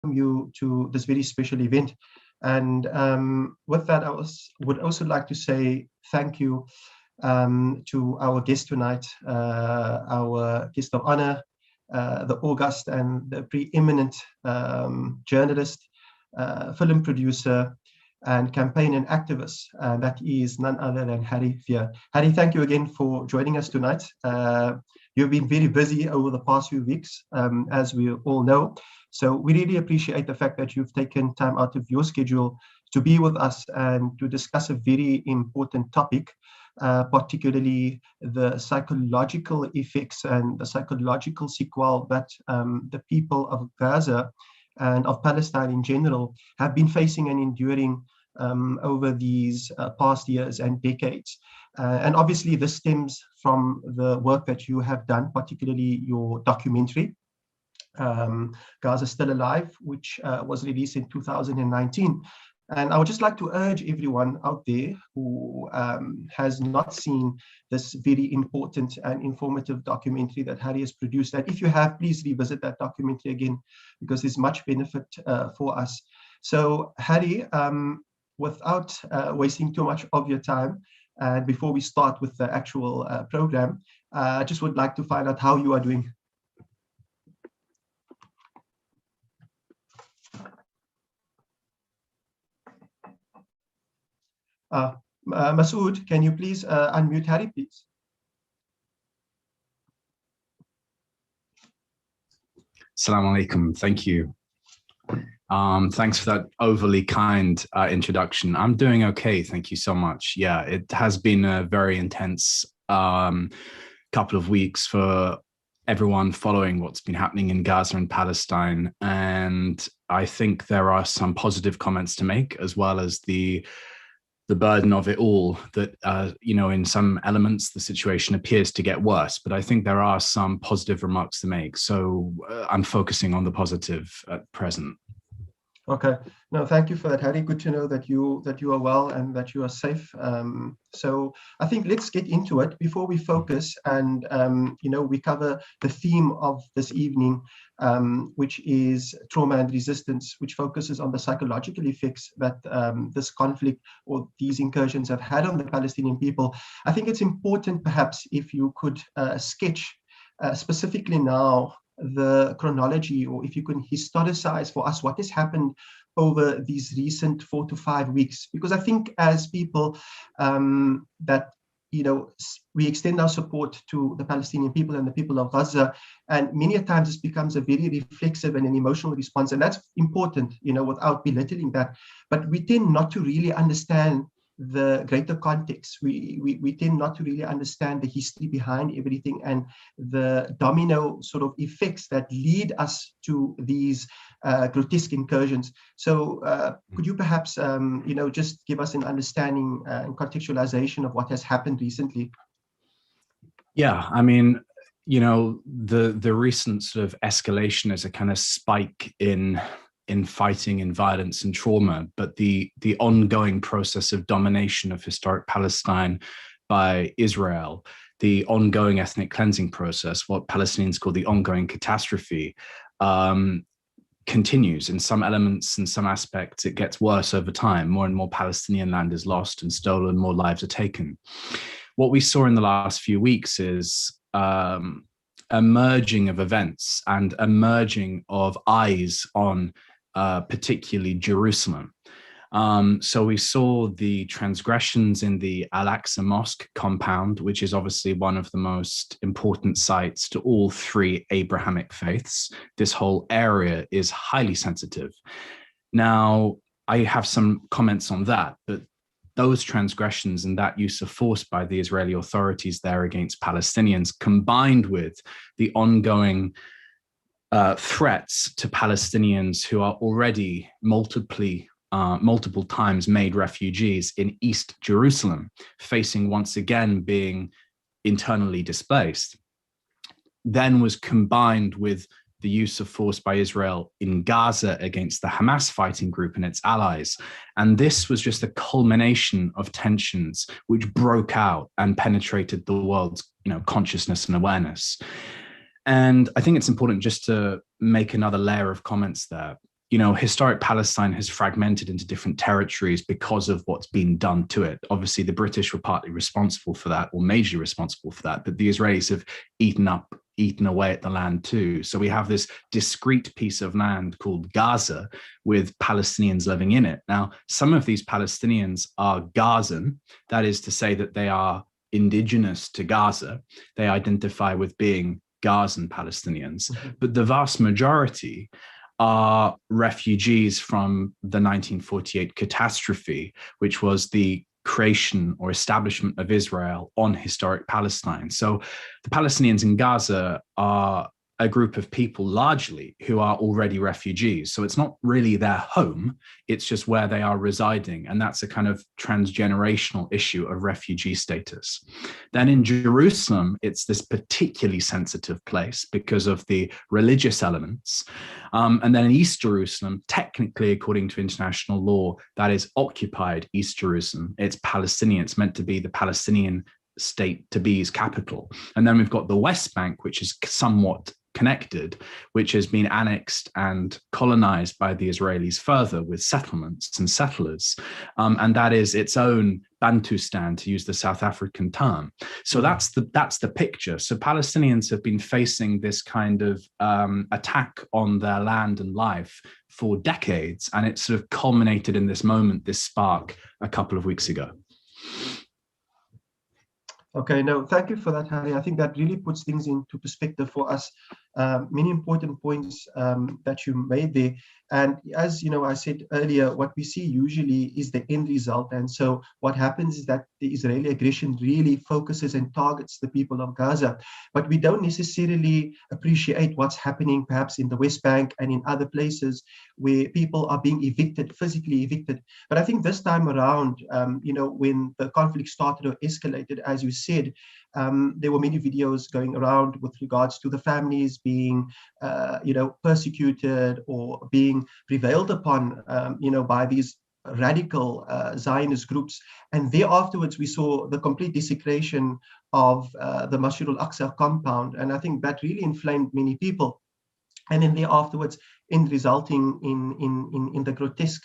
you to this very special event. And with that, would also like to say thank you to our guest tonight, our guest of honor, the august and the preeminent journalist, film producer, and campaign and activist. That is none other than Harry Veer. Harry, thank you again for joining us tonight. You've been very busy over the past few weeks, as we all know. So we really appreciate the fact that you've taken time out of your schedule to be with us and to discuss a very important topic, particularly the psychological effects and the psychological sequel that the people of Gaza and of Palestine in general have been facing and enduring over these past years and decades. And obviously this stems from the work that you have done, particularly your documentary, Gaza Still Alive, which was released in 2019. And I would just like to urge everyone out there who has not seen this very important and informative documentary that Harry has produced, that if you have, please revisit that documentary again, because there's much benefit for us. So Harry, without wasting too much of your time, and before we start with the actual program, I just would like to find out how you are doing. Masood, can you please unmute Harry, please? Assalamu alaikum. Thank you. Thanks for that overly kind introduction. I'm doing okay. Thank you so much. Yeah, it has been a very intense couple of weeks for everyone following what's been happening in Gaza and Palestine. And I think there are some positive comments to make, as well as the burden of it all, that, in some elements, the situation appears to get worse, but I think there are some positive remarks to make. So I'm focusing on the positive at present. Okay. No, thank you for that, Harry. Good to know that you are well and that you are safe. So I think let's get into it before we focus and we cover the theme of this evening, which is trauma and resistance, which focuses on the psychological effects that this conflict or these incursions have had on the Palestinian people. I think it's important, perhaps, if you could sketch specifically now the chronology, or if you can historicize for us what has happened over these recent 4 to 5 weeks, because I think as people that we extend our support to the Palestinian people and the people of Gaza, and many a times this becomes a very reflexive and an emotional response, and that's important, without belittling that, but we tend not to really understand the greater context. We tend not to really understand the history behind everything and the domino sort of effects that lead us to these grotesque incursions. So could you perhaps, just give us an understanding and contextualization of what has happened recently? Yeah, I mean, the recent sort of escalation is a kind of spike in fighting, in violence and trauma, but the ongoing process of domination of historic Palestine by Israel, the ongoing ethnic cleansing process, what Palestinians call the ongoing catastrophe, continues. In some elements, in some aspects, it gets worse over time. More and more Palestinian land is lost and stolen, more lives are taken. What we saw in the last few weeks is a merging of events and a merging of eyes on particularly Jerusalem. So we saw the transgressions in the Al-Aqsa Mosque compound, which is obviously one of the most important sites to all three Abrahamic faiths. This whole area is highly sensitive. Now, I have some comments on that, but those transgressions and that use of force by the Israeli authorities there against Palestinians, combined with the ongoing threats to Palestinians who are already multiple times made refugees in East Jerusalem, facing once again being internally displaced, then was combined with the use of force by Israel in Gaza against the Hamas fighting group and its allies. And this was just a culmination of tensions which broke out and penetrated the world's consciousness and awareness. And I think it's important just to make another layer of comments there. historic Palestine has fragmented into different territories because of what's been done to it. Obviously, the British were partly responsible for that, or majorly responsible for that, but the Israelis have eaten away at the land too. So we have this discrete piece of land called Gaza with Palestinians living in it. Now, some of these Palestinians are Gazan, that is to say that they are indigenous to Gaza. They identify with being Gazan Palestinians, but the vast majority are refugees from the 1948 catastrophe, which was the creation or establishment of Israel on historic Palestine. So the Palestinians in Gaza are a group of people largely who are already refugees. So it's not really their home, it's just where they are residing. And that's a kind of transgenerational issue of refugee status. Then in Jerusalem, it's this particularly sensitive place because of the religious elements. And then in East Jerusalem, technically, according to international law, that is occupied East Jerusalem. It's Palestinian, it's meant to be the Palestinian state to be his capital. And then we've got the West Bank, which is somewhat connected, which has been annexed and colonized by the Israelis further with settlements and settlers. And that is its own Bantustan, to use the South African term. So that's the picture. So Palestinians have been facing this kind of attack on their land and life for decades. And it sort of culminated in this moment, this spark a couple of weeks ago. Okay, no, thank you for that, Harry. I think that really puts things into perspective for us. Many important points that you made there. And as you know, I said earlier, what we see usually is the end result. And so what happens is that the Israeli aggression really focuses and targets the people of Gaza. But we don't necessarily appreciate what's happening perhaps in the West Bank and in other places where people are being evicted, physically evicted. But I think this time around, when the conflict started or escalated, as you said, there were many videos going around with regards to the families being, persecuted or being prevailed upon, by these radical Zionist groups. And there afterwards, we saw the complete desecration of the Masjid al-Aqsa compound. And I think that really inflamed many people. And then there afterwards, resulting in the grotesque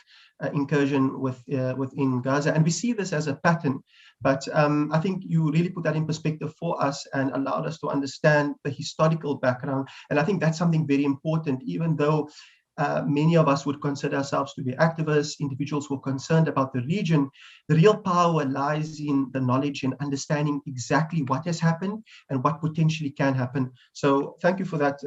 incursion within Gaza. And we see this as a pattern. But I think you really put that in perspective for us and allowed us to understand the historical background. And I think that's something very important, even though many of us would consider ourselves to be activists, individuals who are concerned about the region. The real power lies in the knowledge and understanding exactly what has happened and what potentially can happen. So thank you for that,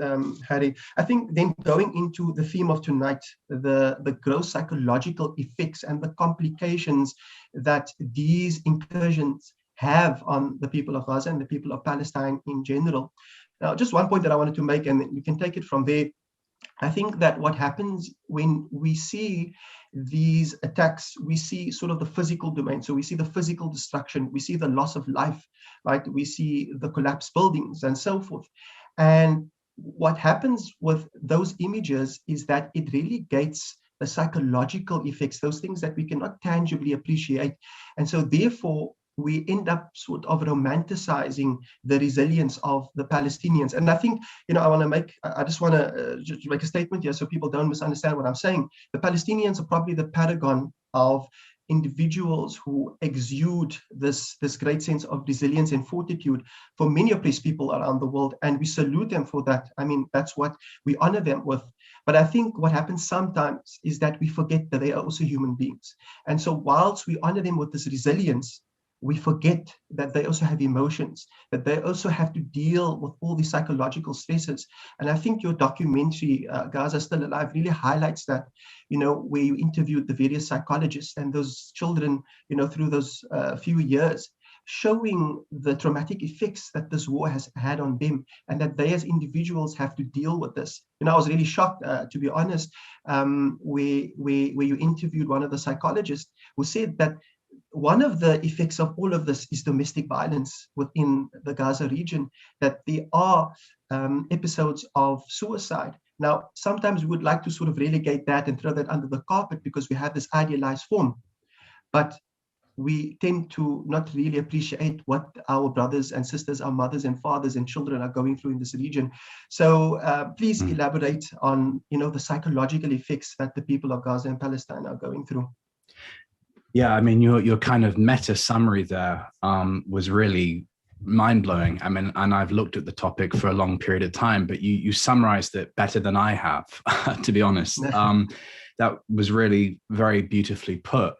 Harry. I think then going into the theme of tonight, the gross psychological effects and the complications that these incursions have on the people of Gaza and the people of Palestine in general. Now, just one point that I wanted to make, and we can take it from there. I think that what happens when we see these attacks, we see sort of the physical domain. So we see the physical destruction, we see the loss of life, right? We see the collapsed buildings and so forth. And what happens with those images is that it really gates the psychological effects, those things that we cannot tangibly appreciate. And so therefore, we end up sort of romanticizing the resilience of the Palestinians. And I think, I just want to just make a statement here so people don't misunderstand what I'm saying. The Palestinians are probably the paragon of individuals who exude this great sense of resilience and fortitude for many oppressed people around the world. And we salute them for that. I mean, that's what we honor them with. But I think what happens sometimes is that we forget that they are also human beings. And so whilst we honor them with this resilience, we forget that they also have emotions, that they also have to deal with all these psychological stresses. And I think your documentary, Gaza Still Alive, really highlights that, where you interviewed the various psychologists and those children, through those few years, showing the traumatic effects that this war has had on them and that they as individuals have to deal with this. I was really shocked, to be honest, where you interviewed one of the psychologists who said that one of the effects of all of this is domestic violence within the Gaza region, that there are episodes of suicide. Now, sometimes we would like to sort of relegate that and throw that under the carpet because we have this idealized form. But we tend to not really appreciate what our brothers and sisters, our mothers and fathers and children are going through in this region. So please elaborate on, the psychological effects that the people of Gaza and Palestine are going through. Yeah, I mean, your kind of meta summary there was really mind-blowing. I mean, and I've looked at the topic for a long period of time, but you summarized it better than I have, to be honest. That was really very beautifully put.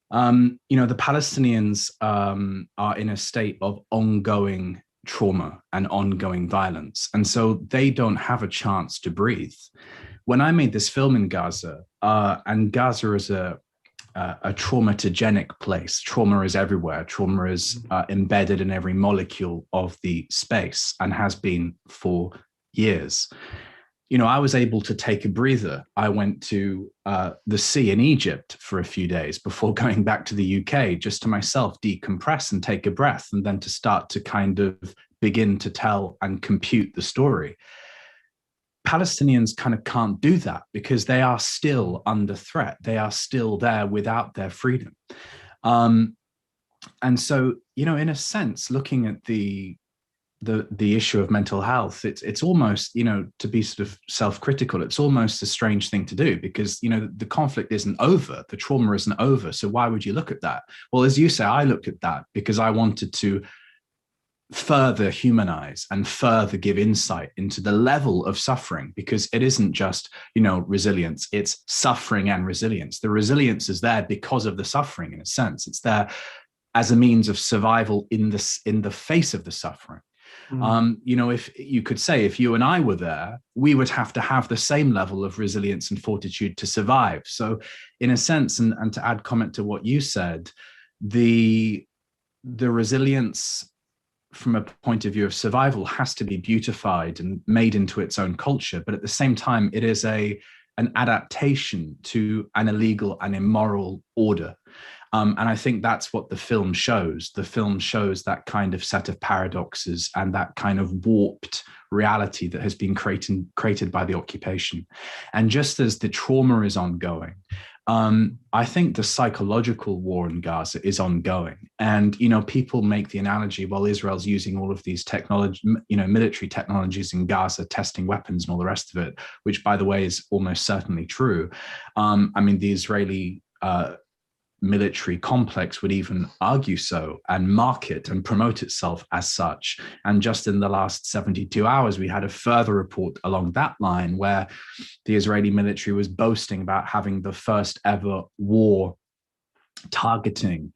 The Palestinians are in a state of ongoing trauma and ongoing violence, and so they don't have a chance to breathe. When I made this film in Gaza, and Gaza is a traumatogenic place. Trauma is everywhere. Trauma is embedded in every molecule of the space and has been for years. I was able to take a breather. I went to the sea in Egypt for a few days before going back to the UK, just to myself decompress and take a breath, and then to start to kind of begin to tell and compute the story. Palestinians kind of can't do that because they are still under threat. They are still there without their freedom. And so, in a sense, looking at the issue of mental health, it's almost, to be sort of self-critical, it's almost a strange thing to do because, the conflict isn't over, the trauma isn't over. So why would you look at that? Well, as you say, I looked at that because I wanted to further humanize and further give insight into the level of suffering, because it isn't just, resilience, it's suffering and resilience. The resilience is there because of the suffering, in a sense. It's there as a means of survival in the face of the suffering. If you could say, if you and I were there, we would have to have the same level of resilience and fortitude to survive. So in a sense, and to add comment to what you said, the resilience from a point of view of survival has to be beautified and made into its own culture. But at the same time, it is an adaptation to an illegal and immoral order. And I think that's what the film shows. The film shows that kind of set of paradoxes and that kind of warped reality that has been created by the occupation. And just as the trauma is ongoing, I think the psychological war in Gaza is ongoing. And, people make the analogy, well, Israel's using all of these technology, military technologies in Gaza, testing weapons and all the rest of it, which, by the way, is almost certainly true. The Israeli military complex would even argue so and market and promote itself as such. And just in the last 72 hours, we had a further report along that line where the Israeli military was boasting about having the first ever war targeting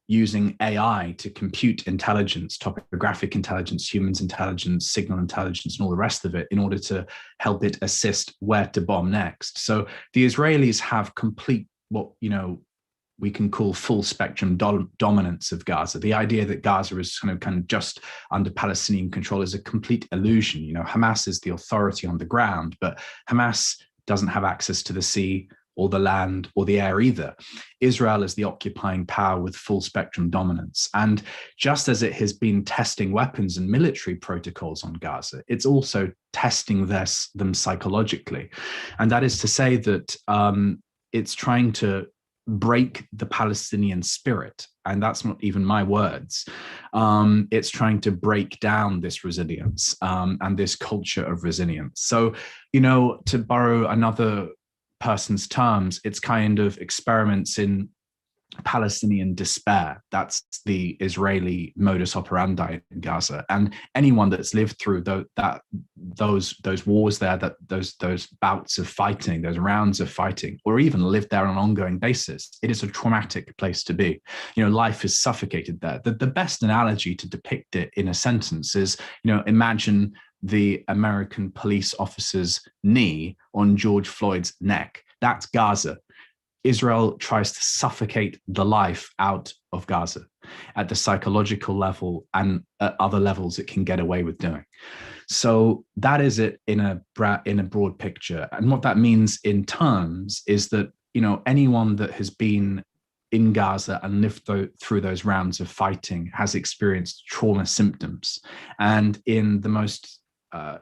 using AI to compute intelligence, topographic intelligence, humans intelligence, signal intelligence, and all the rest of it in order to help it assist where to bomb next. So the Israelis have complete what we can call full spectrum dominance of Gaza. The idea that Gaza is kind of just under Palestinian control is a complete illusion. Hamas is the authority on the ground, but Hamas doesn't have access to the sea or the land or the air either. Israel is the occupying power with full spectrum dominance. And just as it has been testing weapons and military protocols on Gaza, it's also testing them psychologically. And that is to say that it's trying to break the Palestinian spirit. And that's not even my words. It's trying to break down this resilience and this culture of resilience. So, to borrow another person's terms, it's kind of experiments in Palestinian despair. That's the Israeli modus operandi in Gaza. And anyone that's lived through those wars there, those bouts of fighting, those rounds of fighting, or even lived there on an ongoing basis, it is a traumatic place to be. Life is suffocated there. The best analogy to depict it in a sentence is, imagine the American police officer's knee on George Floyd's neck. That's Gaza. Israel tries to suffocate the life out of Gaza at the psychological level and at other levels it can get away with doing. So that is it in a broad picture. And what that means in terms is that, anyone that has been in Gaza and lived through those rounds of fighting has experienced trauma symptoms. And in the most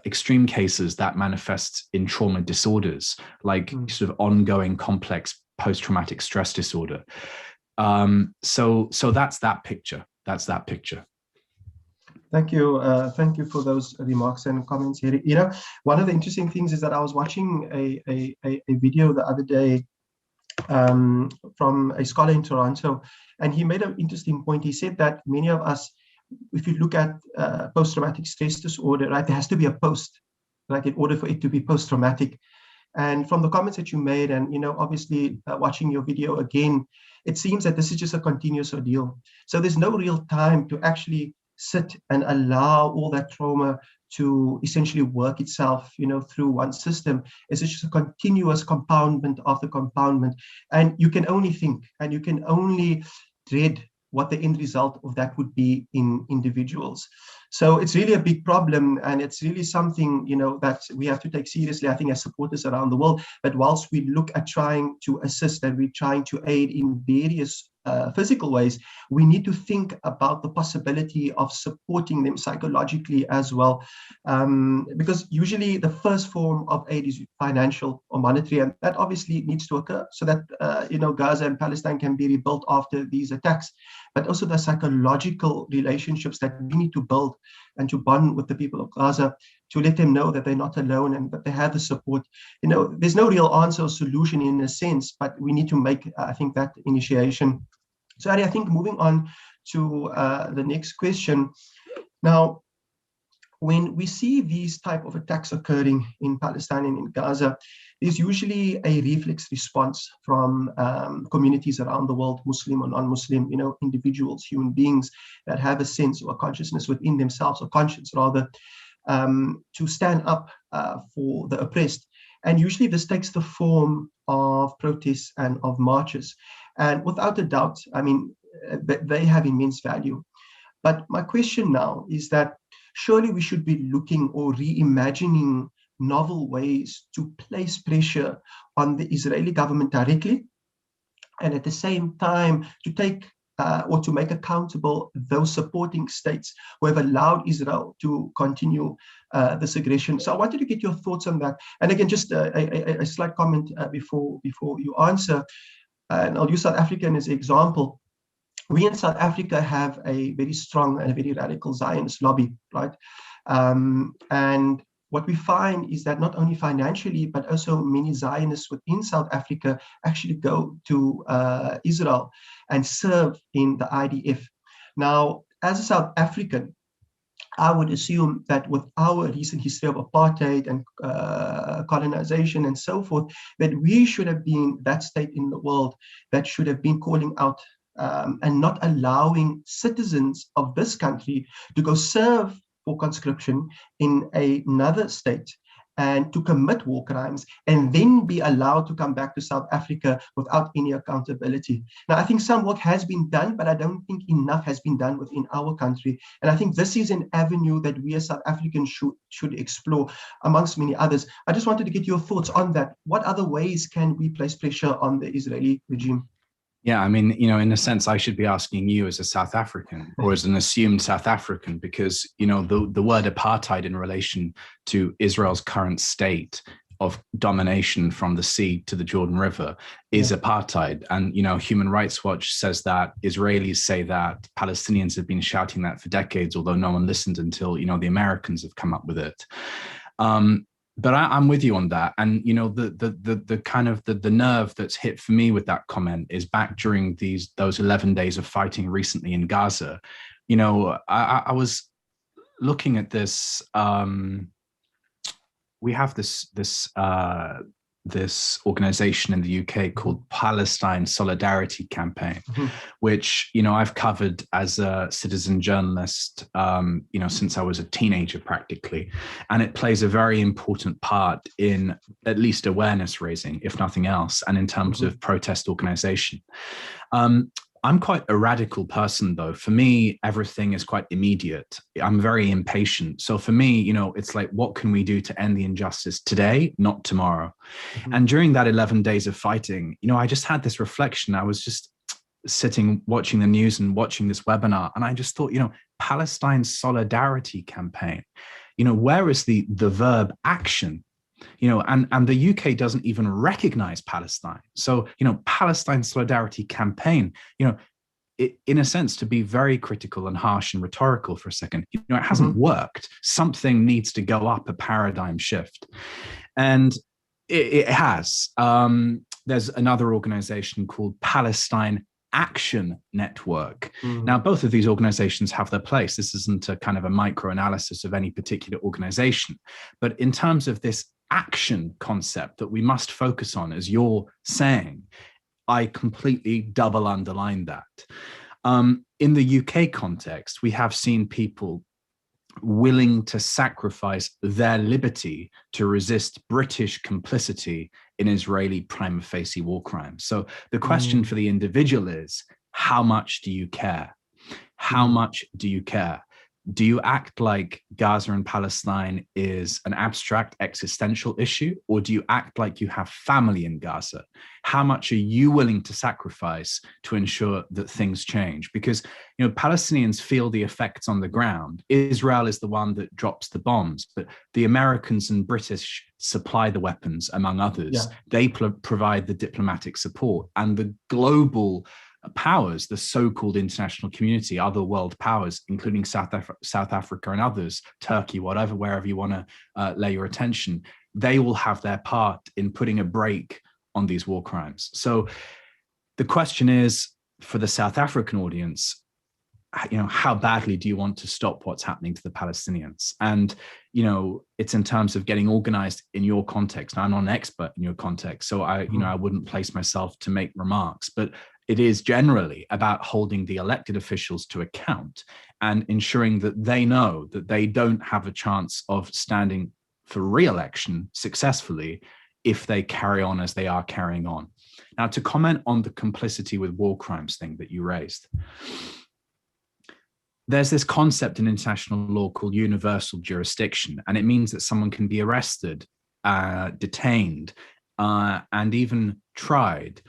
extreme cases, that manifests in trauma disorders, like sort of ongoing complex post-traumatic stress disorder. So that's that picture. That's that picture. Thank you. Thank you for those remarks and comments here. You know, one of the interesting things is that I was watching a video the other day from a scholar in Toronto, and he made an interesting point. He said that many of us, if you look at post-traumatic stress disorder, right, there has to be a post, like in order for it to be post-traumatic. And from the comments that you made, and obviously watching your video again, it seems that this is just a continuous ordeal. So there's no real time to actually sit and allow all that trauma to essentially work itself, through one system. It's just a continuous compoundment after compoundment, and you can only think, and you can only dread what the end result of that would be in individuals. So it's really a big problem, and it's really something, that we have to take seriously, I think, as supporters around the world. But whilst we look at trying to assist and we're trying to aid in various physical ways, we need to think about the possibility of supporting them psychologically as well, because usually the first form of aid is financial or monetary, and that obviously needs to occur so that Gaza and Palestine can be rebuilt after these attacks. But also the psychological relationships that we need to build and to bond with the people of Gaza, to let them know that they're not alone and that they have the support. There's no real answer or solution in a sense, but we need to make, I think, that initiation. So Ari, I think moving on to the next question. Now, when we see these type of attacks occurring in Palestine and in Gaza, there's usually a reflex response from communities around the world, Muslim or non-Muslim, individuals, human beings that have a sense or a consciousness within themselves, or conscience rather, to stand up for the oppressed. And usually this takes the form of protests and of marches. And without a doubt, I mean, they have immense value. But my question now is that surely we should be looking or reimagining novel ways to place pressure on the Israeli government directly, and at the same time to take or to make accountable those supporting states who have allowed Israel to continue this aggression. So I wanted to get your thoughts on that. And again, just a slight comment before you answer, and I'll use South Africa as an example. We in South Africa have a very strong and a very radical Zionist lobby, right? And what we find is that not only financially, but also many Zionists within South Africa actually go to Israel and serve in the IDF. Now, as a South African, I would assume that with our recent history of apartheid and colonization and so forth, that we should have been that state in the world that should have been calling out and not allowing citizens of this country to go serve for conscription in another state and to commit war crimes and then be allowed to come back to South Africa without any accountability. Now, I think some work has been done, but I don't think enough has been done within our country. And I think this is an avenue that we as South Africans should explore, amongst many others. I just wanted to get your thoughts on that. What other ways can we place pressure on the Israeli regime? Yeah, I mean, in a sense, I should be asking you as a South African or as an assumed South African, because, the word apartheid in relation to Israel's current state of domination from the sea to the Jordan River is apartheid. And, Human Rights Watch says that, Israelis say that, Palestinians have been shouting that for decades, although no one listened until, the Americans have come up with it. But I'm with you on that. And, the kind of the nerve that's hit for me with that comment is back during those 11 days of fighting recently in Gaza. I was looking at this. We have this organization in the UK called Palestine Solidarity Campaign, which, I've covered as a citizen journalist, since I was a teenager practically. And it plays a very important part in at least awareness raising, if nothing else, and in terms of protest organization. I'm quite a radical person, though. For me, everything is quite immediate. I'm very impatient. So for me, it's like, what can we do to end the injustice today, not tomorrow? And during that 11 days of fighting, I just had this reflection. I was just sitting, watching the news and watching this webinar. And I just thought, Palestine Solidarity Campaign, where is the verb action And the UK doesn't even recognize Palestine. So, Palestine Solidarity Campaign, in a sense, to be very critical and harsh and rhetorical for a second, it hasn't worked. Something needs to go up, a paradigm shift. And it has. There's another organization called Palestine Action Network. Now, both of these organizations have their place. This isn't a kind of a micro-analysis of any particular organization. But in terms of this action concept that we must focus on, as you're saying, I completely double underline that. In the UK context, we have seen people willing to sacrifice their liberty to resist British complicity in Israeli prima facie war crimes. So the question for the individual is, how much do you care? How much do you care? Do you act like Gaza and Palestine is an abstract existential issue, or do you act like you have family in Gaza? How much are you willing to sacrifice to ensure that things change? Because, Palestinians feel the effects on the ground. Israel is the one that drops the bombs, but the Americans and British supply the weapons, among others. Yeah. They provide the diplomatic support, and the global powers, the so-called international community, other world powers, including South Africa and others, Turkey, whatever, wherever you want to lay your attention, they will have their part in putting a brake on these war crimes. So the question is, for the South African audience, how badly do you want to stop what's happening to the Palestinians? And, it's in terms of getting organized in your context. Now, I'm not an expert in your context, so I wouldn't place myself to make remarks, but it is generally about holding the elected officials to account and ensuring that they know that they don't have a chance of standing for re-election successfully if they carry on as they are carrying on. Now, to comment on the complicity with war crimes thing that you raised, there's this concept in international law called universal jurisdiction, and it means that someone can be arrested, detained, and even tried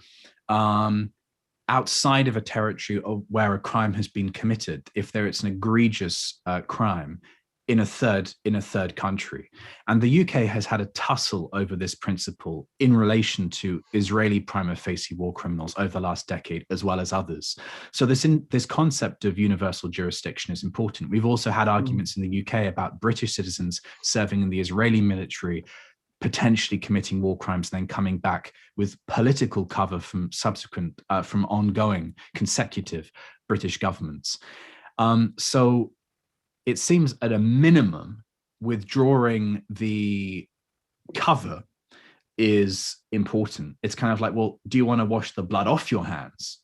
outside of a territory where a crime has been committed, if it's an egregious crime in a third country. And the UK has had a tussle over this principle in relation to Israeli prima facie war criminals over the last decade, as well as others. So this concept of universal jurisdiction is important. We've also had arguments in the UK about British citizens serving in the Israeli military, potentially committing war crimes, then coming back with political cover from from ongoing consecutive British governments. So it seems at a minimum, withdrawing the cover is important. It's kind of like, well, do you want to wash the blood off your hands?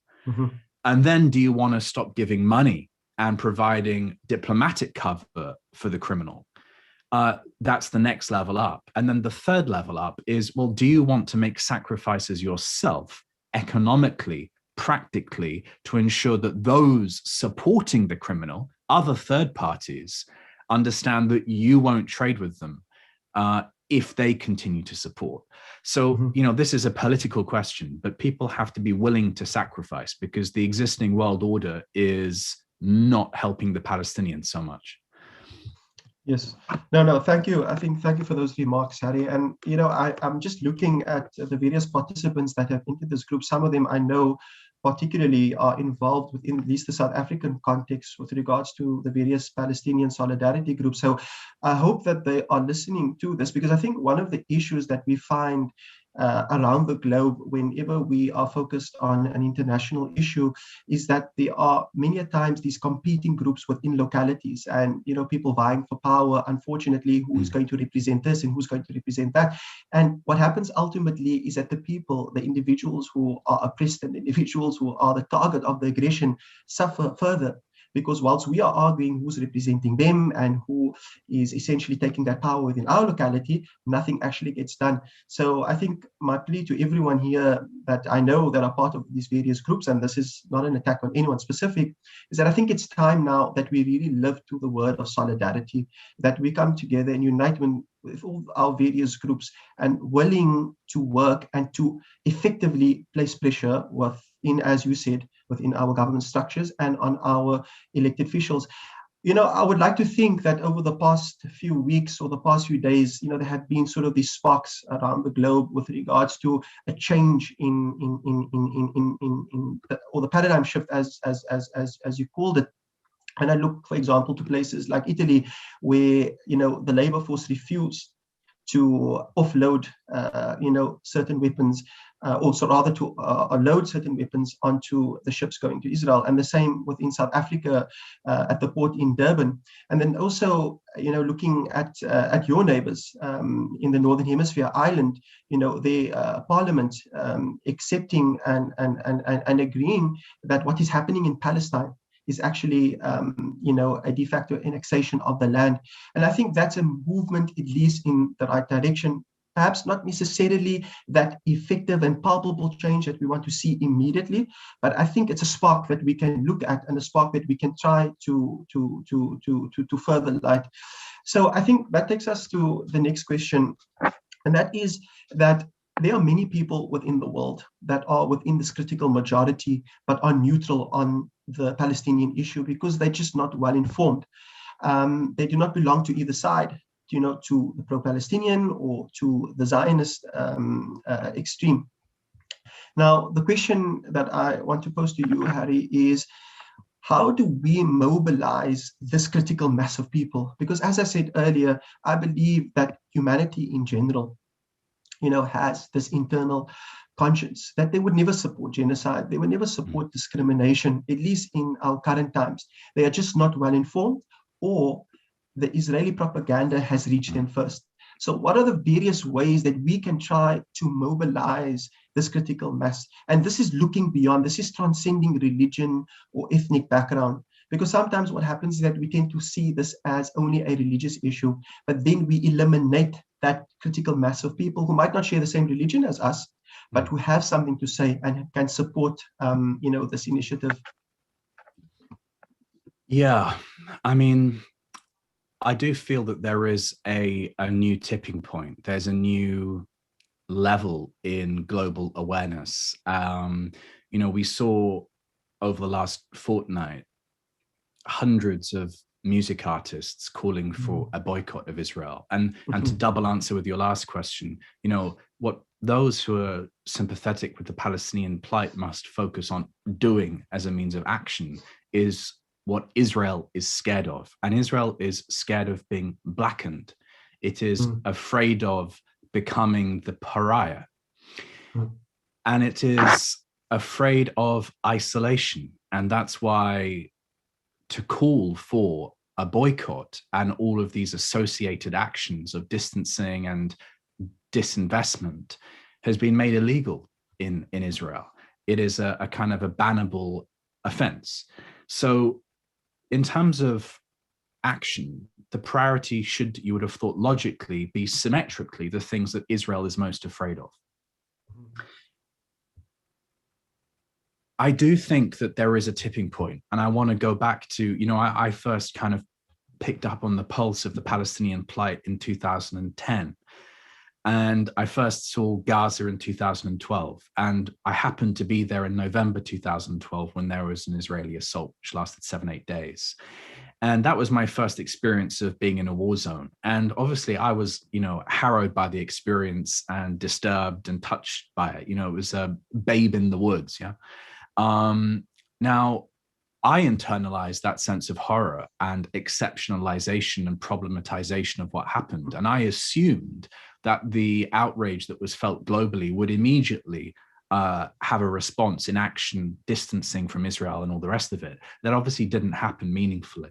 And then do you want to stop giving money and providing diplomatic cover for the criminal? That's the next level up. And then the third level up is, well, do you want to make sacrifices yourself economically, practically, to ensure that those supporting the criminal, other third parties, understand that you won't trade with them if they continue to support? So, this is a political question, but people have to be willing to sacrifice, because the existing world order is not helping the Palestinians so much. Yes. No, thank you. Thank you for those remarks, Harry. And, I'm just looking at the various participants that have entered this group. Some of them I know particularly are involved within at least the South African context with regards to the various Palestinian solidarity groups. So I hope that they are listening to this, because I think one of the issues that we find around the globe whenever we are focused on an international issue is that there are many a times these competing groups within localities, and people vying for power, unfortunately, who's going to represent this and who's going to represent that. And what happens ultimately is that the people, the individuals who are oppressed and individuals who are the target of the aggression, suffer further, because whilst we are arguing who's representing them and who is essentially taking that power within our locality, nothing actually gets done. So I think my plea to everyone here that I know that are part of these various groups, and this is not an attack on anyone specific, is that I think it's time now that we really live to the word of solidarity, that we come together and unite with all our various groups and willing to work and to effectively place pressure within, as you said, within our government structures and on our elected officials. I would like to think that over the past few weeks or the past few days, there have been sort of these sparks around the globe with regards to a change or the paradigm shift, as you called it. And I look, for example, to places like Italy, where the labor force refused to offload, certain weapons, also rather to load certain weapons onto the ships going to Israel, and the same within South Africa at the port in Durban. And then also, looking at your neighbours in the Northern Hemisphere, Ireland, the Parliament accepting and agreeing that what is happening in Palestine is actually, a de facto annexation of the land. And I think that's a movement, at least in the right direction. Perhaps not necessarily that effective and palpable change that we want to see immediately, but I think it's a spark that we can look at and a spark that we can try to further light. So I think that takes us to the next question, and that is that there are many people within the world that are within this critical majority, but are neutral on the Palestinian issue because they're just not well informed. They do not belong to either side, to the pro-Palestinian or to the Zionist extreme. Now, the question that I want to pose to you, Harry, is how do we mobilize this critical mass of people? Because as I said earlier, I believe that humanity in general, has this internal conscience that they would never support genocide. They would never support discrimination, at least in our current times. They are just not well informed, or the Israeli propaganda has reached them first. So what are the various ways that we can try to mobilize this critical mass? And this is looking beyond, this is transcending religion or ethnic background. Because sometimes what happens is that we tend to see this as only a religious issue, but then we eliminate that critical mass of people who might not share the same religion as us, but who have something to say and can support, this initiative. Yeah, I mean, I do feel that there is a new tipping point. There's a new level in global awareness. We saw over the last fortnight hundreds of music artists calling for a boycott of Israel. And to double answer with your last question, what those who are sympathetic with the Palestinian plight must focus on doing as a means of action is what Israel is scared of. And Israel is scared of being blackened. It is afraid of becoming the pariah. And it is afraid of isolation. And that's why to call for a boycott and all of these associated actions of distancing and disinvestment has been made illegal in Israel. It is a kind of a bannable offense. So in terms of action, the priority should, you would have thought logically, be symmetrically the things that Israel is most afraid of. I do think that there is a tipping point, and I want to go back to, I first kind of picked up on the pulse of the Palestinian plight in 2010. And I first saw Gaza in 2012. And I happened to be there in November 2012 when there was an Israeli assault, which lasted 7-8 days. And that was my first experience of being in a war zone. And obviously I was, harrowed by the experience and disturbed and touched by it. It was a babe in the woods. Yeah. Now, I internalized that sense of horror and exceptionalization and problematization of what happened. And I assumed that the outrage that was felt globally would immediately have a response in action, distancing from Israel and all the rest of it. That obviously didn't happen meaningfully.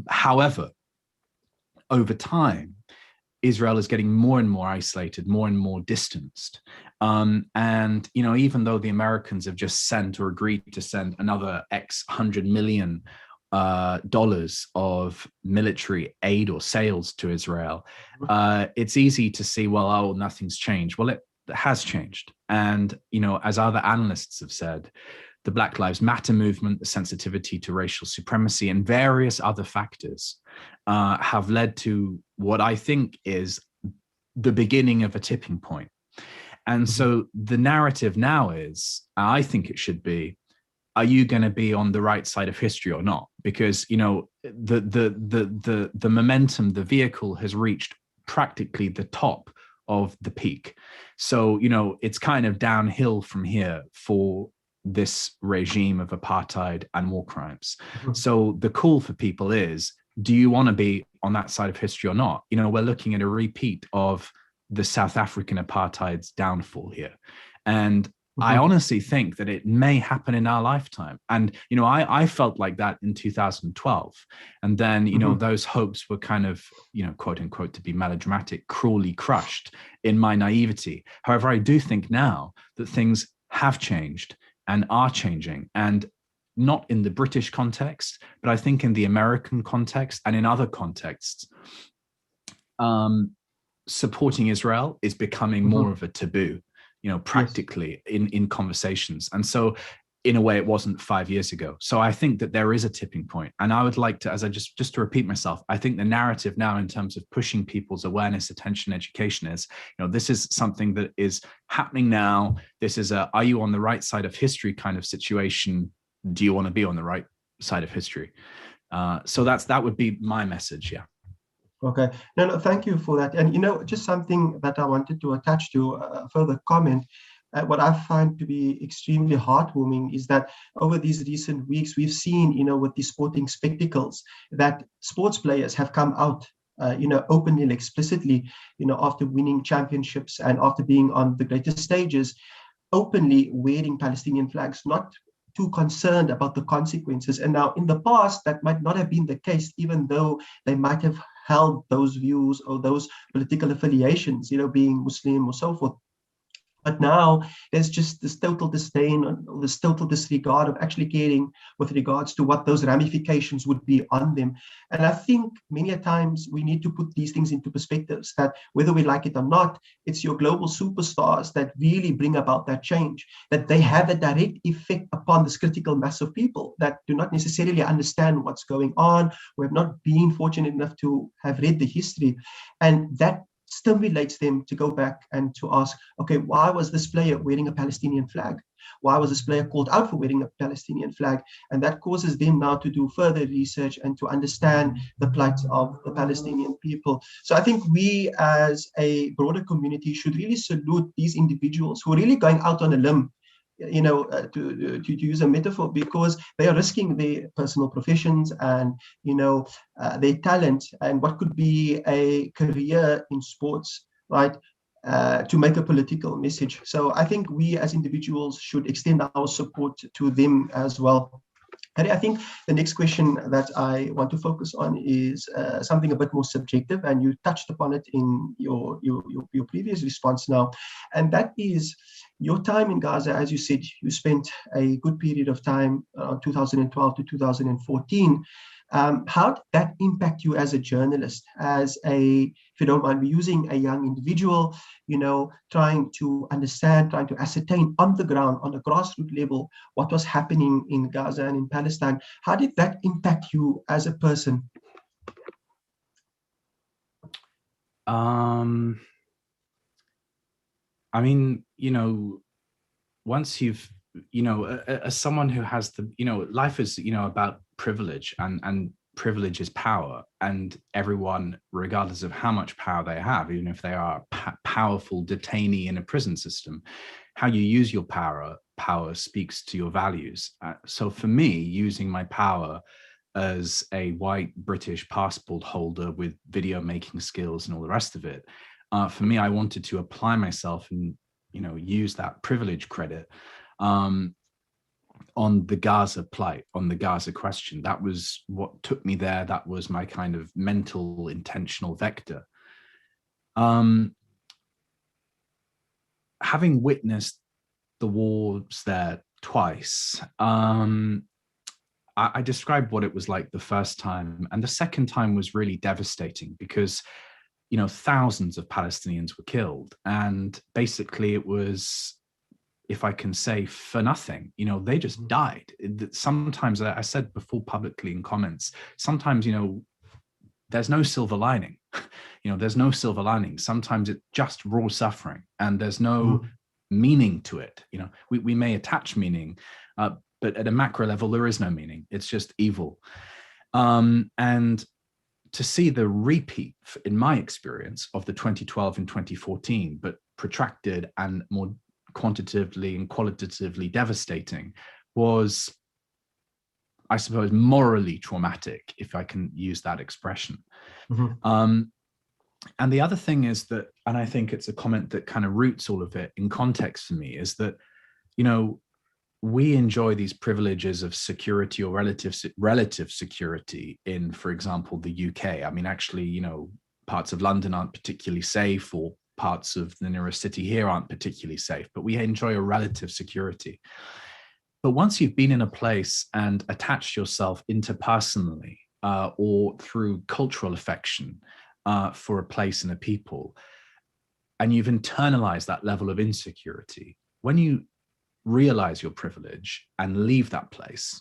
However, over time, Israel is getting more and more isolated, more and more distanced. And, even though the Americans have just sent or agreed to send another X $100 million of military aid or sales to Israel, it's easy to see, well, nothing's changed. Well, it has changed. And, as other analysts have said, the Black Lives Matter movement, the sensitivity to racial supremacy, and various other factors have led to what I think is the beginning of a tipping point. And so the narrative now is, I think it should be, are you going to be on the right side of history or not? Because, you know, the momentum, the vehicle has reached practically the top of the peak. So, you know, it's kind of downhill from here for this regime of apartheid and war crimes. Mhm. So the call for people is, do you want to be on that side of history or not? You know, we're looking at a repeat of the South African apartheid's downfall here. And I Mhm. honestly think that it may happen in our lifetime. And, you know, I felt like that in 2012. And then, you know, Mhm. those hopes were kind of, you know, quote unquote, to be melodramatic, cruelly crushed in my naivety. However, I do think now that things have changed and are changing. And not in the British context, but I think in the American context and in other contexts, supporting Israel is becoming more Mhm. of a taboo, you know, Yes. practically in conversations. And so in a way it wasn't 5 years ago. So I think that there is a tipping point. And I would like to, as I just to repeat myself, I think the narrative now in terms of pushing people's awareness, attention, education is, you know, this is something that is happening now. This is a, are you on the right side of history kind of situation? Do you want to be on the right side of history? So that would be my message. Yeah. Okay. No, no, thank you for that. And, you know, just something that I wanted to attach to a further comment. What I find to be extremely heartwarming is that over these recent weeks, we've seen, you know, with the sporting spectacles, that sports players have come out, you know, openly and explicitly, you know, after winning championships and after being on the greatest stages, openly wearing Palestinian flags, not too concerned about the consequences. And now, in the past, that might not have been the case, even though they might have held those views or those political affiliations, you know, being Muslim or so forth. But now there's just this total disdain or this total disregard of actually caring with regards to what those ramifications would be on them. And I think many a times we need to put these things into perspectives that whether we like it or not, it's your global superstars that really bring about that change, that they have a direct effect upon this critical mass of people that do not necessarily understand what's going on, who have not been fortunate enough to have read the history. And that stimulates them to go back and to ask, okay, why was this player wearing a Palestinian flag? Why was this player called out for wearing a Palestinian flag? And that causes them now to do further research and to understand the plight of the Palestinian people. So I think we as a broader community should really salute these individuals who are really going out on a limb, you know, to use a metaphor, because they are risking their personal professions and, you know, their talent and what could be a career in sports, right? To make a political message. So I think we as individuals should extend our support to them as well. Harry, I think the next question that I want to focus on is something a bit more subjective, and you touched upon it in your previous response now, and that is your time in Gaza. As you said, you spent a good period of time, 2012 to 2014. How did that impact you as a journalist, as a, if you don't mind me using, a young individual, you know, trying to understand, trying to ascertain on the ground, on a grassroots level, what was happening in Gaza and in Palestine? How did that impact you as a person? I mean, you know, once you've, you know, as someone who has the, you know, life is, you know, about privilege, and privilege is power, and everyone, regardless of how much power they have, even if they are a powerful detainee in a prison system, how you use your power speaks to your values. So for me, using my power as a white British passport holder with video making skills and all the rest of it, for me, I wanted to apply myself and, you know, use that privilege credit on the Gaza plight, on the Gaza question. That was what took me there. That was my kind of mental, intentional vector. Having witnessed the wars there twice, I described what it was like the first time, and the second time was really devastating because, you know, thousands of Palestinians were killed, and basically it was, if I can say, for nothing. You know, they just died. Sometimes, I said before publicly in comments, sometimes, you know, there's no silver lining. You know, there's no silver lining. Sometimes it's just raw suffering, and there's no meaning to it. You know, we may attach meaning, but at a macro level, there is no meaning. It's just evil. And to see the repeat, in my experience, of the 2012 and 2014, but protracted and more quantitatively and qualitatively devastating, was, I suppose, morally traumatic, if I can use that expression. Mm-hmm. And the other thing is that, and I think it's a comment that kind of roots all of it in context for me, is that, you know, we enjoy these privileges of security or relative security in, for example, the UK. I mean, actually, you know, parts of London aren't particularly safe, or parts of the nearest city here aren't particularly safe, but we enjoy a relative security. But once you've been in a place and attached yourself interpersonally or through cultural affection for a place and a people, and you've internalized that level of insecurity, when you realize your privilege and leave that place,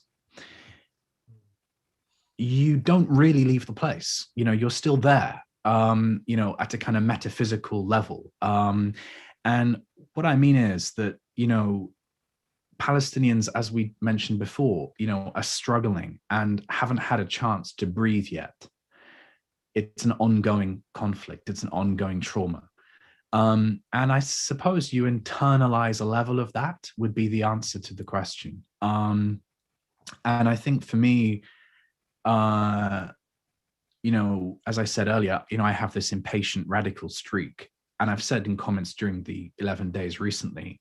you don't really leave the place. You know, you're still there, you know, at a kind of metaphysical level. And what I mean is that, you know, Palestinians, as we mentioned before, you know, are struggling and haven't had a chance to breathe yet. It's an ongoing conflict. It's an ongoing trauma. And I suppose you internalize a level of that would be the answer to the question. And I think for me, you know, as I said earlier, you know, I have this impatient radical streak. And I've said in comments during the 11 days recently,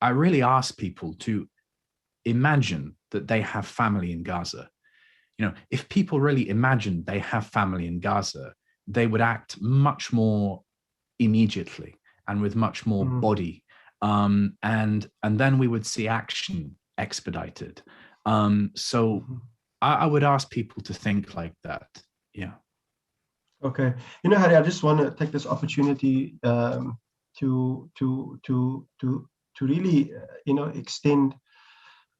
I really ask people to imagine that they have family in Gaza. You know, if people really imagined they have family in Gaza, they would act much more immediately and with much more body, and then we would see action expedited. So I would ask people to think like that. Yeah. Okay. You know, Harry, I just want to take this opportunity to really, you know, extend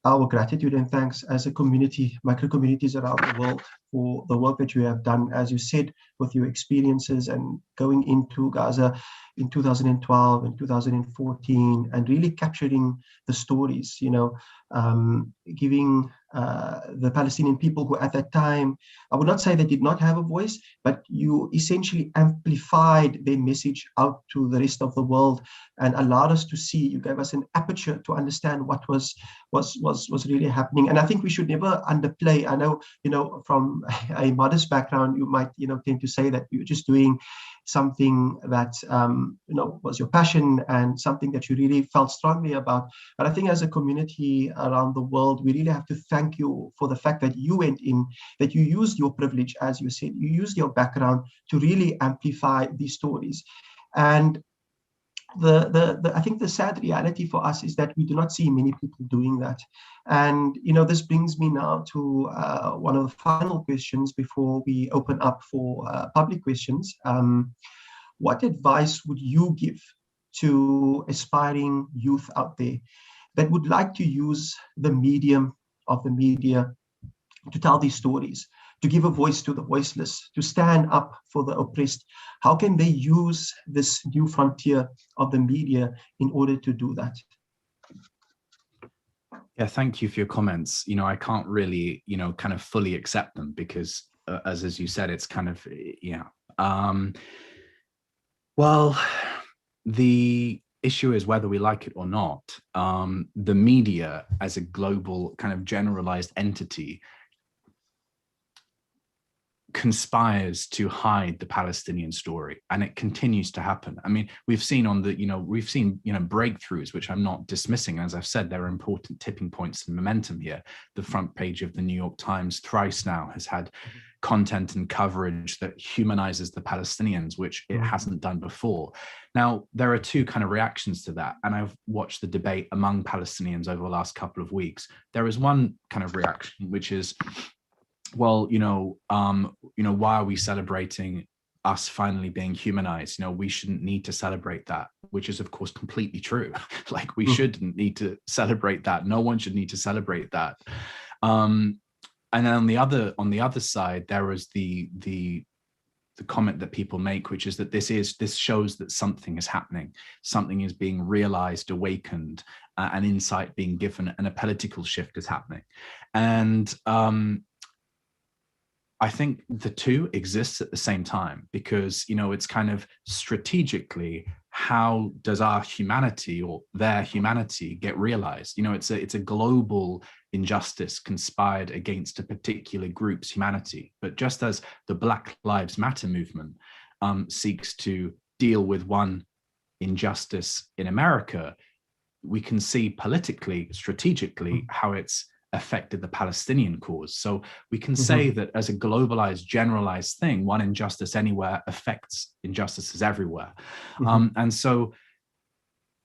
our gratitude and thanks as a community, micro communities around the world, for the work that you have done, as you said, with your experiences and going into Gaza in 2012 and 2014, and really capturing the stories, you know, giving the Palestinian people who at that time, I would not say they did not have a voice, but you essentially amplified their message out to the rest of the world and allowed us to see. You gave us an aperture to understand what was really happening. And I think we should never underplay. I know, you know, from a modest background, you might, you know, tend to say that you're just doing something that, you know, was your passion and something that you really felt strongly about. But I think as a community around the world, we really have to thank you for the fact that you went in, that you used your privilege, as you said, you used your background to really amplify these stories. And I think the sad reality for us is that we do not see many people doing that. And, you know, this brings me now to one of the final questions before we open up for public questions. What advice would you give to aspiring youth out there that would like to use the medium of the media to tell these stories, to give a voice to the voiceless, to stand up for the oppressed? How can they use this new frontier of the media in order to do that? Yeah, thank you for your comments. You know, I can't really, you know, kind of fully accept them because, as you said, it's kind of, yeah. Well, the issue is whether we like it or not. The media as a global kind of generalized entity conspires to hide the Palestinian story, and it continues to happen. I mean, we've seen breakthroughs, which I'm not dismissing. As I've said, there are important tipping points and momentum here. The front page of the New York Times thrice now has had content and coverage that humanizes the Palestinians, which it hasn't done before. Now, there are two kind of reactions to that, and I've watched the debate among Palestinians over the last couple of weeks. There is one kind of reaction, which is, well, why are we celebrating us finally being humanized? You know, we shouldn't need to celebrate that, which is of course completely true. Like, we shouldn't need to celebrate that. No one should need to celebrate that. And then on the other side, there is the the comment that people make, which is that this shows that something is happening, something is being realized, awakened, an insight being given, and a political shift is happening. And I think the two exist at the same time, because, you know, it's kind of strategically, how does our humanity or their humanity get realized? You know, it's a global injustice conspired against a particular group's humanity. But just as the Black Lives Matter movement seeks to deal with one injustice in America, we can see politically, strategically, how it's affected the Palestinian cause. So we can say that as a globalized, generalized thing, one injustice anywhere affects injustices everywhere. And so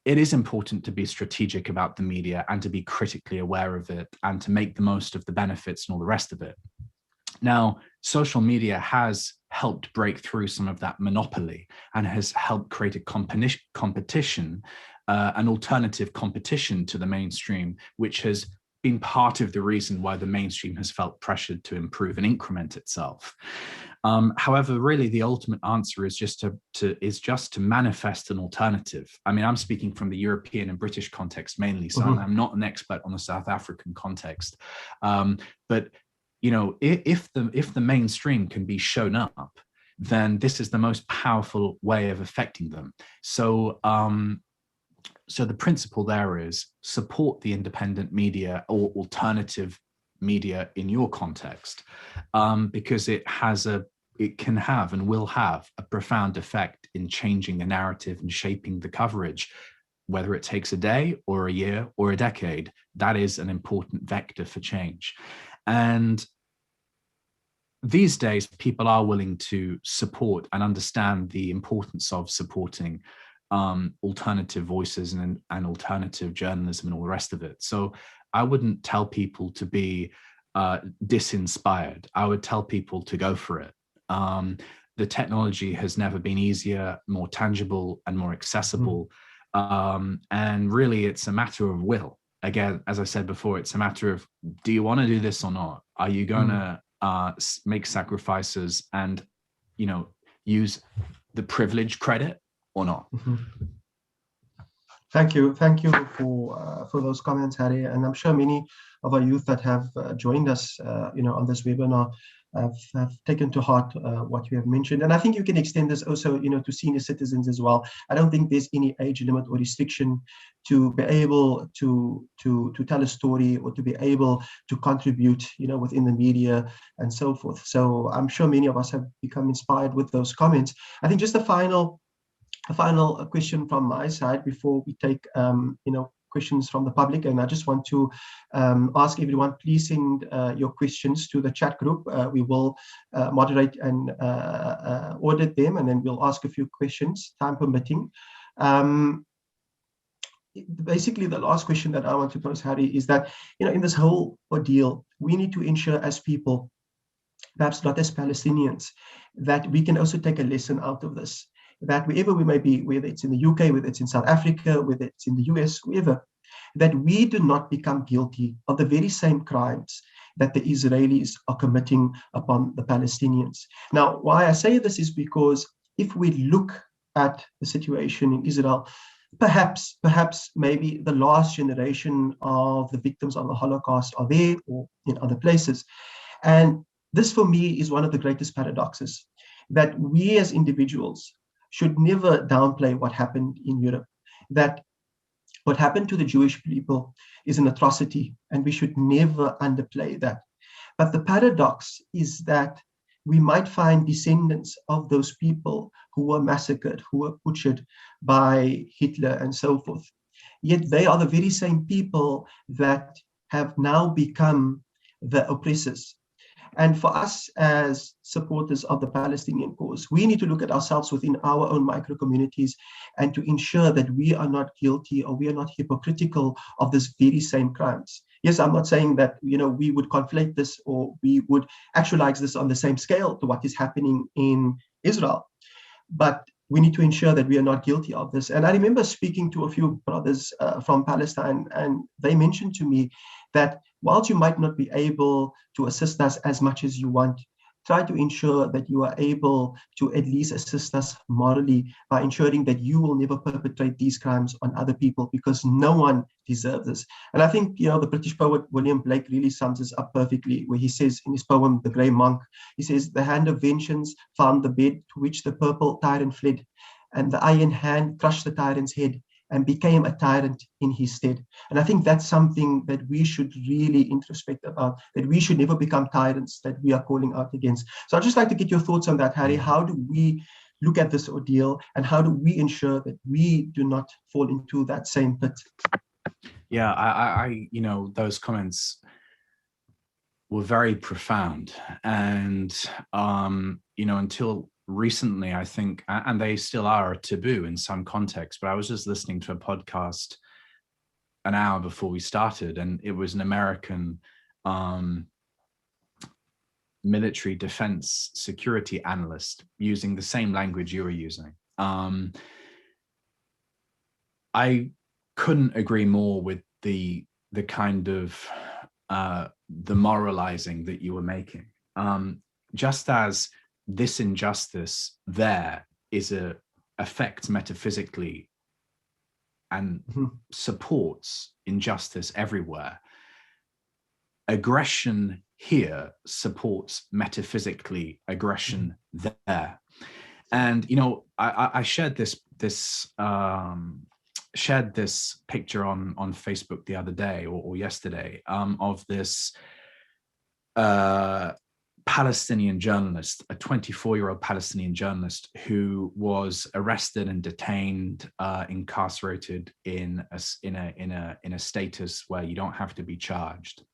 it is important to be strategic about the media and to be critically aware of it and to make the most of the benefits and all the rest of it. Now, social media has helped break through some of that monopoly and has helped create a competition, an alternative competition to the mainstream, which has been part of the reason why the mainstream has felt pressured to improve and increment itself. However, really, the ultimate answer is just to manifest an alternative. I mean, I'm speaking from the European and British context mainly, so I'm not an expert on the South African context. But you know, if the mainstream can be shown up, then this is the most powerful way of affecting them. So so the principle there is support the independent media or alternative media in your context, because it can have and will have a profound effect in changing the narrative and shaping the coverage, whether it takes a day or a year or a decade. That is an important vector for change. And these days, people are willing to support and understand the importance of supporting alternative voices and alternative journalism and all the rest of it. So I wouldn't tell people to be disinspired. I would tell people to go for it. The technology has never been easier, more tangible, and more accessible. And really, it's a matter of will. Again, as I said before, it's a matter of, do you want to do this or not? Are you going to make sacrifices and, you know, use the privilege credit or not? Thank you for those comments, Harry. And I'm sure many of our youth that have joined us, on this webinar have taken to heart what you have mentioned. And I think you can extend this also, to senior citizens as well. I don't think there's any age limit or restriction to be able to tell a story or to be able to contribute, within the media and so forth. So I'm sure many of us have become inspired with those comments. I think just a final question from my side before we take questions from the public, and I just want to ask everyone, please send your questions to the chat group. We will moderate and audit them, and then we'll ask a few questions, time permitting. Basically, the last question that I want to pose, Harry, is that in this whole ordeal, we need to ensure as people, perhaps not as Palestinians, that we can also take a lesson out of this. That wherever we may be, whether it's in the UK, whether it's in South Africa, whether it's in the US, wherever, that we do not become guilty of the very same crimes that the Israelis are committing upon the Palestinians. Now, why I say this is because if we look at the situation in Israel, perhaps maybe the last generation of the victims of the Holocaust are there or in other places. And this, for me, is one of the greatest paradoxes, that we as individuals should never downplay what happened in Europe, that what happened to the Jewish people is an atrocity, and we should never underplay that. But the paradox is that we might find descendants of those people who were massacred, who were butchered by Hitler and so forth. Yet they are the very same people that have now become the oppressors. And for us as supporters of the Palestinian cause, we need to look at ourselves within our own micro communities and to ensure that we are not guilty or we are not hypocritical of this very same crimes. Yes, I'm not saying that we would conflate this or we would actualize this on the same scale to what is happening in Israel, but we need to ensure that we are not guilty of this. And I remember speaking to a few brothers from Palestine, and they mentioned to me that whilst you might not be able to assist us as much as you want, try to ensure that you are able to at least assist us morally by ensuring that you will never perpetrate these crimes on other people, because no one deserves this. And I think, the British poet William Blake really sums this up perfectly, where he says in his poem, The Grey Monk, he says, "The hand of vengeance found the bed to which the purple tyrant fled, and the iron hand crushed the tyrant's head and became a tyrant in his stead." And I think that's something that we should really introspect about, that we should never become tyrants that we are calling out against. So I'd just like to get your thoughts on that, Harry. How do we look at this ordeal, and how do we ensure that we do not fall into that same pit? Yeah, I those comments were very profound. And, until recently, I think, and they still are a taboo in some contexts, but I was just listening to a podcast an hour before we started, and it was an American military defense security analyst using the same language you were using. I couldn't agree more with the kind of the moralizing that you were making. Just as this injustice there is a affects metaphysically and supports injustice everywhere, aggression here supports metaphysically aggression there. And I shared this picture on Facebook the other day or yesterday of this Palestinian journalist, a 24-year-old Palestinian journalist who was arrested and detained, incarcerated in a status where you don't have to be charged.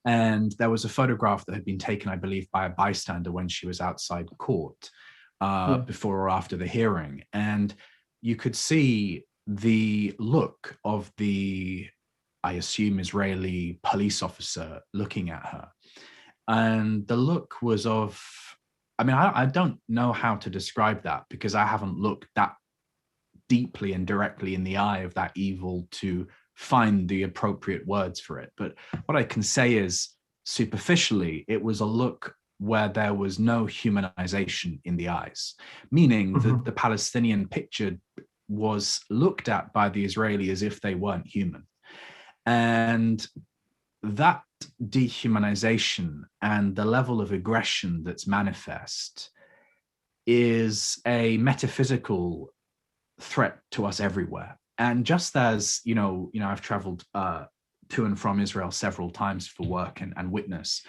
And there was a photograph that had been taken, I believe, by a bystander when she was outside court before or after the hearing. And you could see the look of the, I assume, Israeli police officer looking at her. And the look was of, I don't know how to describe that, because I haven't looked that deeply and directly in the eye of that evil to find the appropriate words for it. But what I can say is, superficially, it was a look where there was no humanization in the eyes, meaning that the Palestinian picture was looked at by the Israeli as if they weren't human. And that dehumanization and the level of aggression that's manifest is a metaphysical threat to us everywhere. And just as, I've traveled to and from Israel several times for work and witness.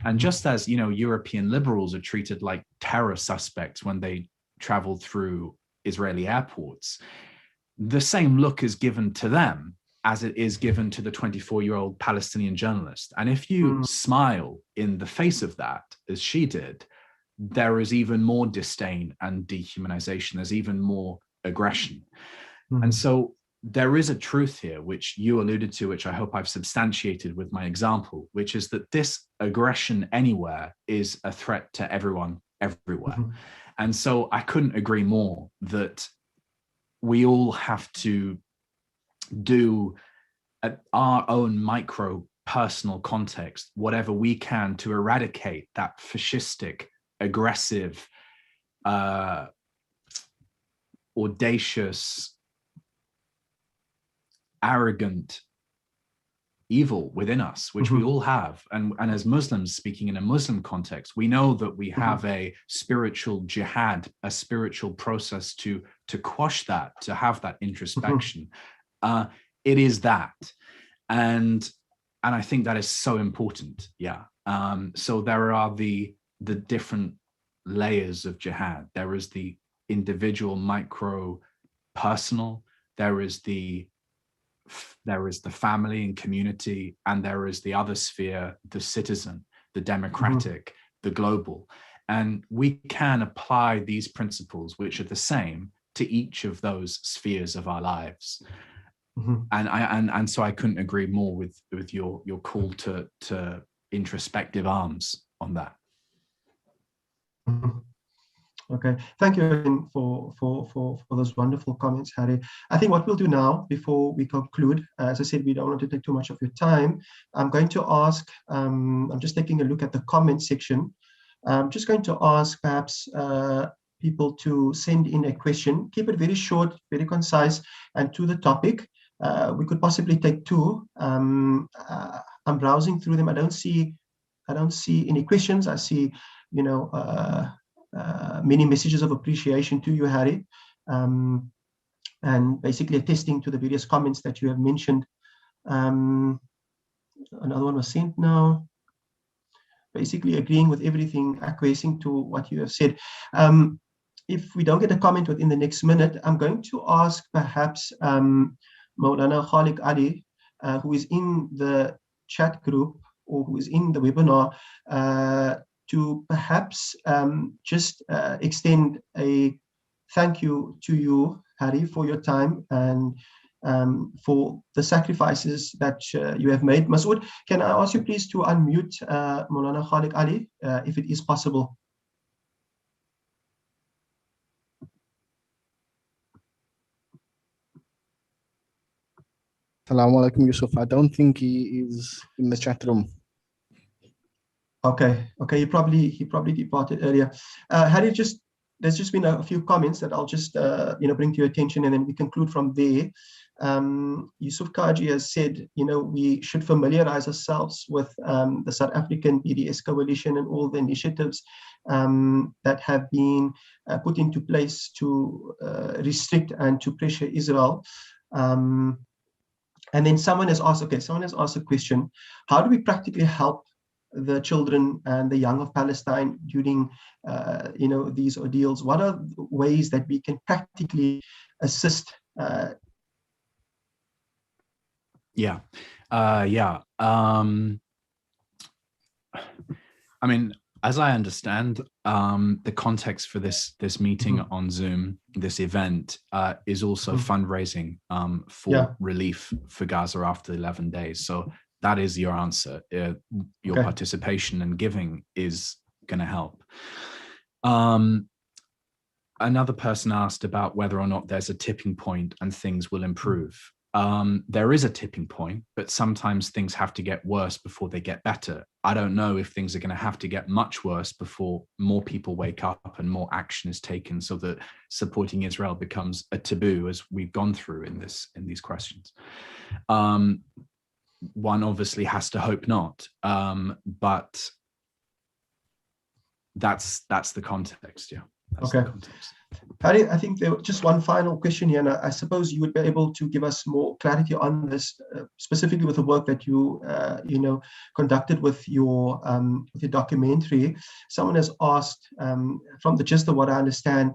And just as, European liberals are treated like terror suspects when they travel through Israeli airports, the same look is given to them as it is given to the 24-year-old Palestinian journalist. And if you smile in the face of that, as she did, there is even more disdain and dehumanization. There's even more aggression. And so there is a truth here, which you alluded to, which I hope I've substantiated with my example, which is that this aggression anywhere is a threat to everyone, everywhere. And so I couldn't agree more that we all have to do at our own micro personal context whatever we can to eradicate that fascistic, aggressive, audacious, arrogant evil within us, which we all have. And as Muslims, speaking in a Muslim context, we know that we have a spiritual jihad, a spiritual process to quash that, to have that introspection. It is that. And I think that is so important. Yeah. So there are the different layers of jihad. There is the individual, micro, personal. There is the family and community, and there is the other sphere, the citizen, the democratic, the global. And we can apply these principles, which are the same, to each of those spheres of our lives. And so I couldn't agree more with your call to introspective arms on that. Okay, thank you again for those wonderful comments, Harry. I think what we'll do now, before we conclude, as I said, we don't want to take too much of your time. I'm going to ask, I'm just taking a look at the comment section. I'm just going to ask perhaps people to send in a question. Keep it very short, very concise, and to the topic. We could possibly take two. I'm browsing through them. I don't see any questions. I see, many messages of appreciation to you, Harry, and basically attesting to the various comments that you have mentioned. Another one was sent now. Basically agreeing with everything, acquiescing to what you have said. If we don't get a comment within the next minute, I'm going to ask perhaps Maulana Khalik Ali, who is in the chat group or who is in the webinar, to perhaps just extend a thank you to you, Harry, for your time and for the sacrifices that you have made. Masood, can I ask you please to unmute Maulana Khalik Ali, if it is possible? Assalamu alaikum, Yusuf. I don't think he is in the chat room. Okay, he probably departed earlier. Harry, there's just been a few comments that I'll just bring to your attention, and then we conclude from there. Yusuf Kaji has said, we should familiarize ourselves with the South African BDS coalition and all the initiatives that have been put into place to restrict and to pressure Israel. And then someone has asked a question: how do we practically help the children and the young of Palestine during these ordeals? What are ways that we can practically assist? I mean, as I understand, the context for this meeting on Zoom, this event, is also fundraising for relief for Gaza after 11 days. So that is your answer. Your participation and giving is going to help. Another person asked about whether or not there's a tipping point and things will improve. There is a tipping point, but sometimes things have to get worse before they get better. I don't know if things are going to have to get much worse before more people wake up and more action is taken, so that supporting Israel becomes a taboo, as we've gone through in these questions. One obviously has to hope not, but that's the context. Yeah. That's the context. Harry, I think there was just one final question here, and I suppose you would be able to give us more clarity on this, specifically with the work that you conducted with your documentary. Someone has asked, from the gist of what I understand,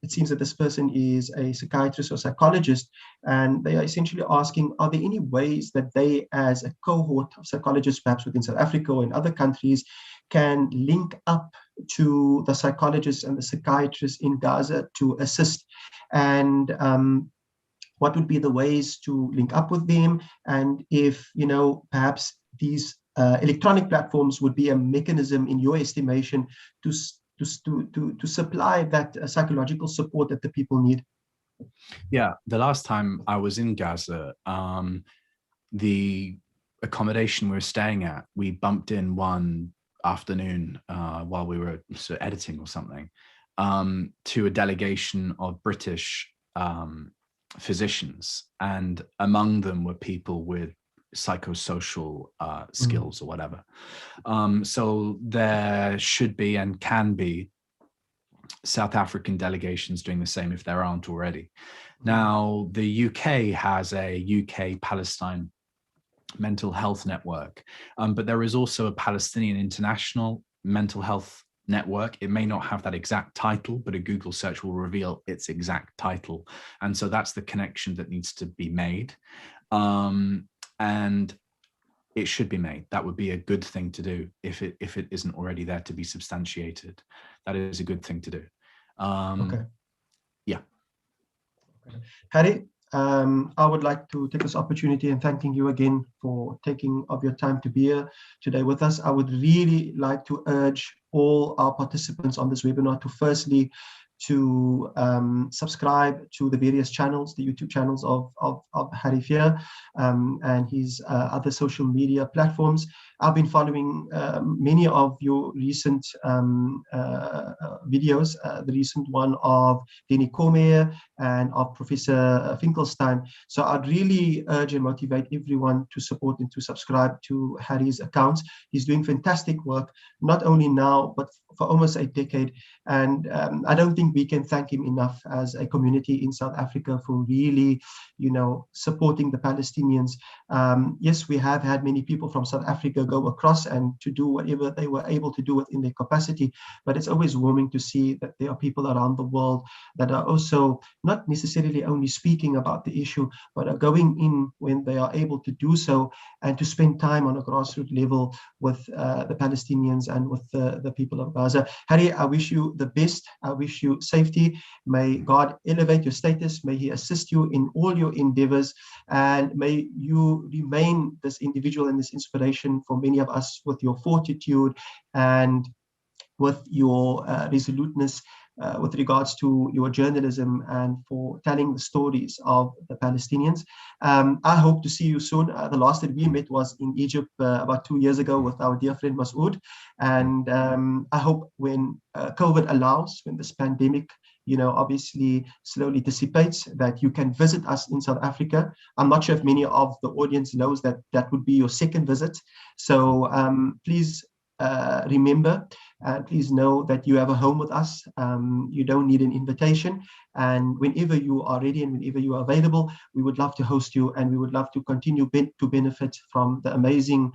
it seems that this person is a psychiatrist or psychologist, and they are essentially asking, are there any ways that they, as a cohort of psychologists, perhaps within South Africa or in other countries, can link up to the psychologists and the psychiatrists in Gaza to assist? And what would be the ways to link up with them? And if, perhaps these electronic platforms would be a mechanism, in your estimation, to supply that psychological support that the people need? Yeah, the last time I was in Gaza, the accommodation we were staying at, we bumped in one afternoon while we were sort of editing or something, to a delegation of British physicians, and among them were people with psychosocial skills or whatever. So there should be and can be South African delegations doing the same if there aren't already. Now, the UK has a UK Palestine mental health network, but there is also a Palestinian International Mental Health Network. It may not have that exact title, but a Google search will reveal its exact title. And so that's the connection that needs to be made. And it should be made. That would be a good thing to do if it isn't already there to be substantiated. That is a good thing to do. Yeah. Harry, I would like to take this opportunity and thanking you again for taking of your time to be here today with us. I would really like to urge all our participants on this webinar to firstly to subscribe to the various channels, the YouTube channels of Harif here, and his other social media platforms. I've been following many of your recent videos, the recent one of Denny Cormier and of Professor Finkelstein. So I'd really urge and motivate everyone to support and to subscribe to Harry's accounts. He's doing fantastic work, not only now, but for almost a decade. And I don't think we can thank him enough as a community in South Africa for really, supporting the Palestinians. Yes, we have had many people from South Africa go across and to do whatever they were able to do within their capacity, but it's always warming to see that there are people around the world that are also not necessarily only speaking about the issue, but are going in when they are able to do so, and to spend time on a grassroots level with the Palestinians and with the people of Gaza. Harry, I wish you the best. I wish you safety. May God elevate your status. May He assist you in all your endeavors, and may you remain this individual and this inspiration for many of us with your fortitude and with your resoluteness with regards to your journalism and for telling the stories of the Palestinians. I hope to see you soon. The last that we met was in Egypt about 2 years ago with our dear friend Masoud. And I hope when COVID allows, when this pandemic obviously slowly dissipates, that you can visit us in South Africa. I'm not sure if many of the audience knows that that would be your second visit. So please remember, please know that you have a home with us. You don't need an invitation. And whenever you are ready and whenever you are available, we would love to host you, and we would love to continue to benefit from the amazing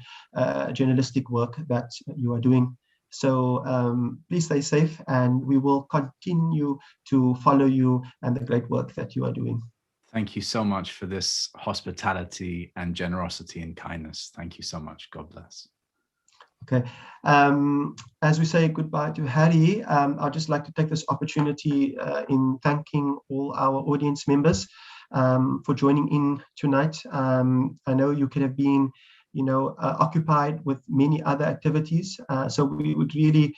journalistic work that you are doing. So please stay safe, and we will continue to follow you and the great work that you are doing. Thank you so much for this hospitality and generosity and kindness. Thank you so much. God bless. Okay. As we say goodbye to Harry, I'd just like to take this opportunity in thanking all our audience members for joining in tonight. I know you could have been occupied with many other activities. So we would really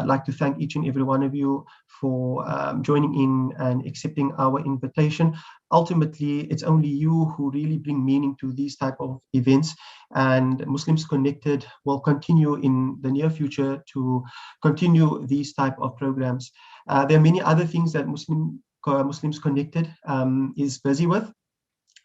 like to thank each and every one of you for joining in and accepting our invitation. Ultimately, it's only you who really bring meaning to these type of events, and Muslims Connected will continue in the near future to continue these type of programs. There are many other things that Muslims Connected is busy with,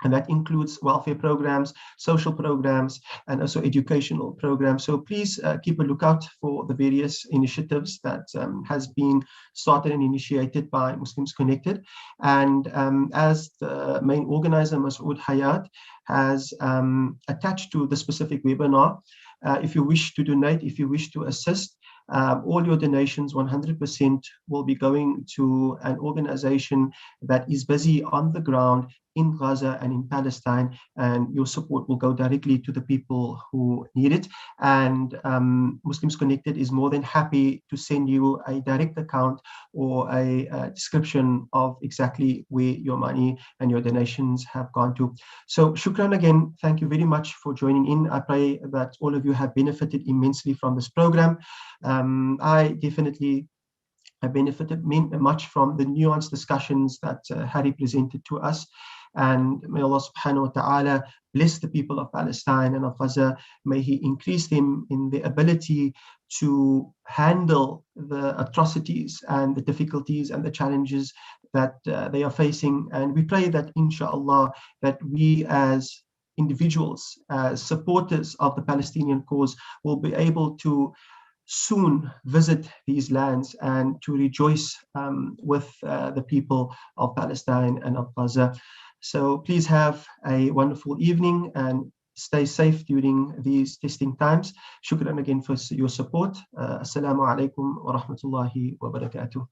and that includes welfare programs, social programs, and also educational programs. So please keep a lookout for the various initiatives that has been started and initiated by Muslims Connected. And as the main organizer, Masoud Hayat, has attached to the specific webinar, if you wish to donate, if you wish to assist, all your donations, 100%, will be going to an organization that is busy on the ground in Gaza and in Palestine, and your support will go directly to the people who need it. And Muslims Connected is more than happy to send you a direct account or a description of exactly where your money and your donations have gone to. So shukran again. Thank you very much for joining in. I pray that all of you have benefited immensely from this program. I definitely benefited much from the nuanced discussions that Harry presented to us. And may Allah subhanahu wa ta'ala bless the people of Palestine and of Gaza. May He increase them in the ability to handle the atrocities and the difficulties and the challenges that they are facing. And we pray that, inshallah, that we as individuals, as supporters of the Palestinian cause, will be able to soon visit these lands and to rejoice with the people of Palestine and of Gaza. So please have a wonderful evening and stay safe during these testing times. Shukran again for your support. Assalamu alaikum wa rahmatullahi wa barakatuh.